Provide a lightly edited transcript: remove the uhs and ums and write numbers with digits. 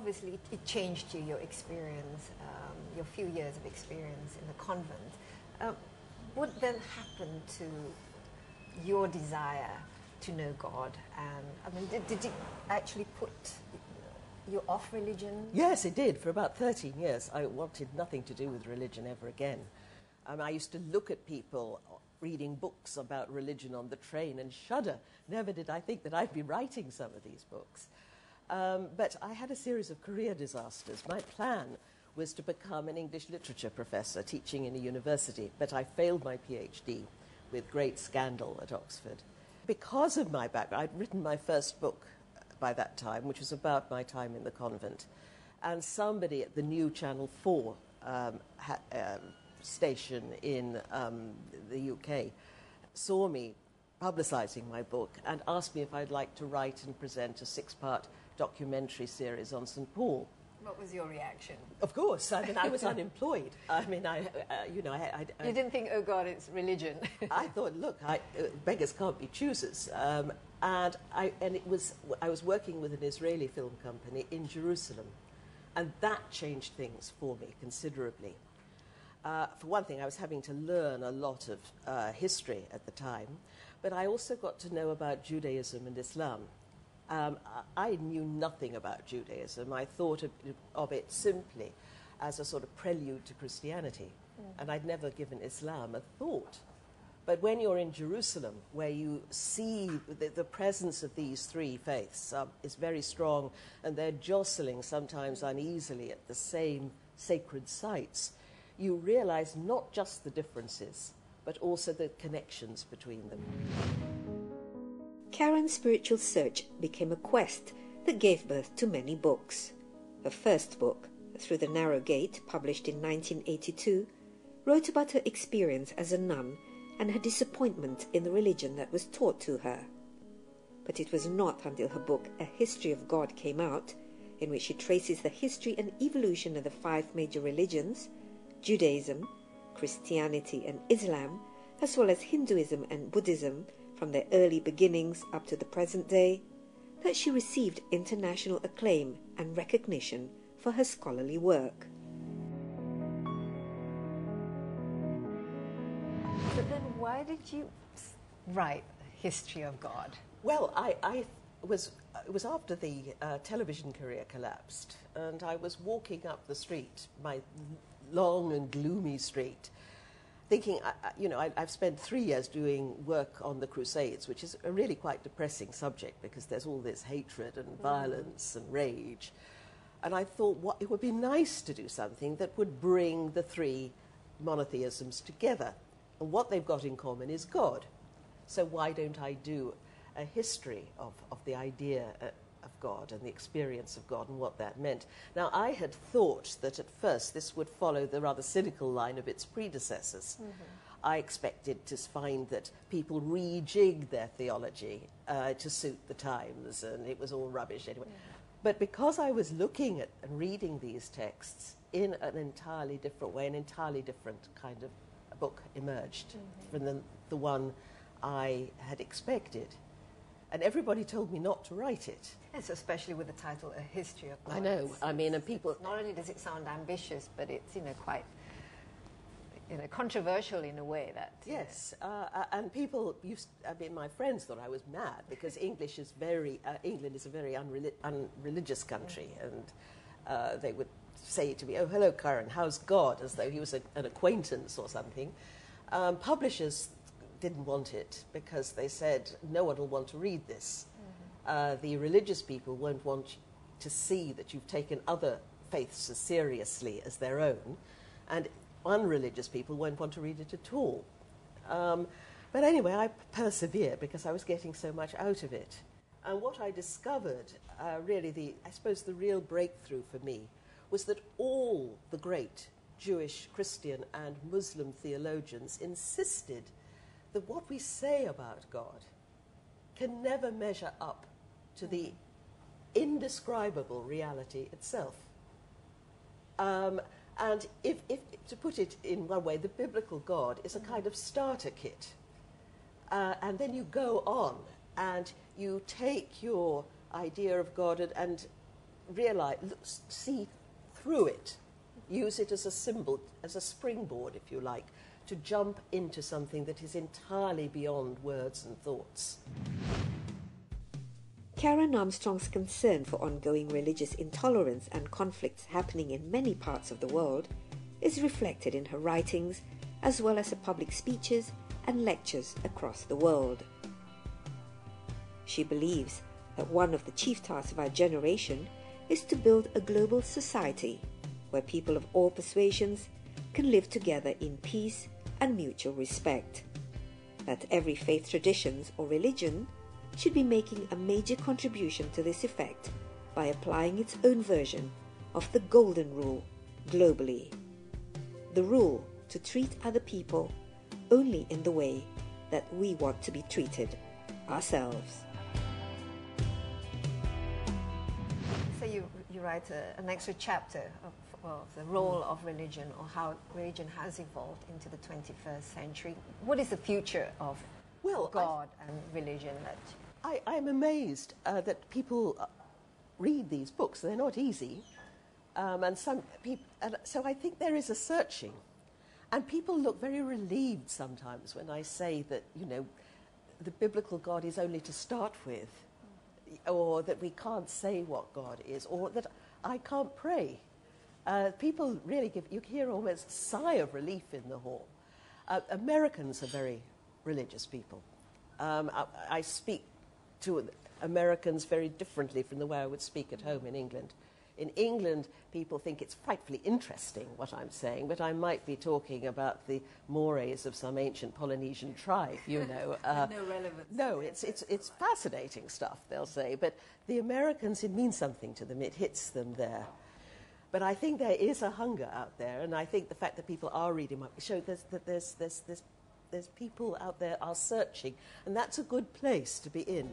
obviously it changed you, your experience, your few years of experience in the convent. What then happened to your desire to know God? And I mean, did it actually put you off religion? Yes, it did. For about 13 years, I wanted nothing to do with religion ever again. I used to look at people reading books about religion on the train and shudder. Never did I think that I'd be writing some of these books. But I had a series of career disasters. My plan was to become an English literature professor teaching in a university, but I failed my PhD with great scandal at Oxford. Because of my background, I'd written my first book by that time, which was about my time in the convent, and somebody at the new Channel 4 station in the UK saw me publicising my book and asked me if I'd like to write and present a 6-part documentary series on St. Paul. What was your reaction? Of course. I mean, I was unemployed. I mean, you You didn't think, oh God, it's religion. I thought, look, beggars can't be choosers. And I was working with an Israeli film company in Jerusalem, and that changed things for me considerably. For one thing, I was having to learn a lot of history at the time, but I also got to know about Judaism and Islam. I knew nothing about Judaism. I thought of it simply as a sort of prelude to Christianity, and I'd never given Islam a thought. But when you're in Jerusalem, where you see the presence of these three faiths is very strong, and they're jostling sometimes uneasily at the same sacred sites, you realize not just the differences, but also the connections between them. Karen's spiritual search became a quest that gave birth to many books. Her first book, Through the Narrow Gate, published in 1982, wrote about her experience as a nun and her disappointment in the religion that was taught to her. But it was not until her book A History of God came out, in which she traces the history and evolution of the 5 major religions, Judaism, Christianity and Islam, as well as Hinduism and Buddhism, from their early beginnings up to the present day, that she received international acclaim and recognition for her scholarly work. But then why did you write History of God? Well, it was after the television career collapsed, and I was walking up the street, my long and gloomy street, thinking, I've spent 3 years doing work on the Crusades, which is a really quite depressing subject because there's all this hatred and violence and rage. And I thought, it would be nice to do something that would bring the 3 monotheisms together. And what they've got in common is God. So why don't I do a history of the idea of God and the experience of God and what that meant? Now, I had thought that at first this would follow the rather cynical line of its predecessors. I expected to find that people rejigged their theology to suit the times, and it was all rubbish anyway. But because I was looking at and reading these texts in an entirely different way, an entirely different kind of book emerged from the one I had expected. And everybody told me not to write it. Yes, especially with the title A History of God. I know. I mean, and people... Not only does it sound ambitious, but it's, quite, controversial in a way that... Yes, and people my friends thought I was mad because England is a very unreligious country, and they would say to me, oh, hello, Karen, how's God? As though he was an acquaintance or something. Publishers didn't want it because they said no one will want to read this. The religious people won't want to see that you've taken other faiths as seriously as their own, and unreligious people won't want to read it at all. But anyway, I persevered because I was getting so much out of it. And what I discovered, I suppose the real breakthrough for me, was that all the great Jewish, Christian and Muslim theologians insisted that what we say about God can never measure up to the indescribable reality itself. And if to put it in one way, the biblical God is a kind of starter kit. And then you go on and you take your idea of God and realize, see through it, use it as a symbol, as a springboard, if you like, to jump into something that is entirely beyond words and thoughts. Karen Armstrong's concern for ongoing religious intolerance and conflicts happening in many parts of the world is reflected in her writings, as well as her public speeches and lectures across the world. She believes that one of the chief tasks of our generation is to build a global society where people of all persuasions can live together in peace and mutual respect. That every faith, traditions or religion should be making a major contribution to this effect by applying its own version of the Golden Rule globally. The rule to treat other people only in the way that we want to be treated ourselves. So you write an extra chapter of the role of religion, or how religion has evolved into the 21st century. What is the future of God and religion? I'm amazed that people read these books. They're not easy. And so I think there is a searching. And people look very relieved sometimes when I say that, the biblical God is only to start with, or that we can't say what God is, or that I can't pray. People really you hear almost a sigh of relief in the hall. Americans are very religious people. I speak to Americans very differently from the way I would speak at home in England. In England, people think it's frightfully interesting what I'm saying, but I might be talking about the mores of some ancient Polynesian tribe, No relevance. No, it's fascinating stuff, they'll say, but the Americans, it means something to them, it hits them there. But I think there is a hunger out there, and I think the fact that people are reading shows that there's people out there are searching, and that's a good place to be in.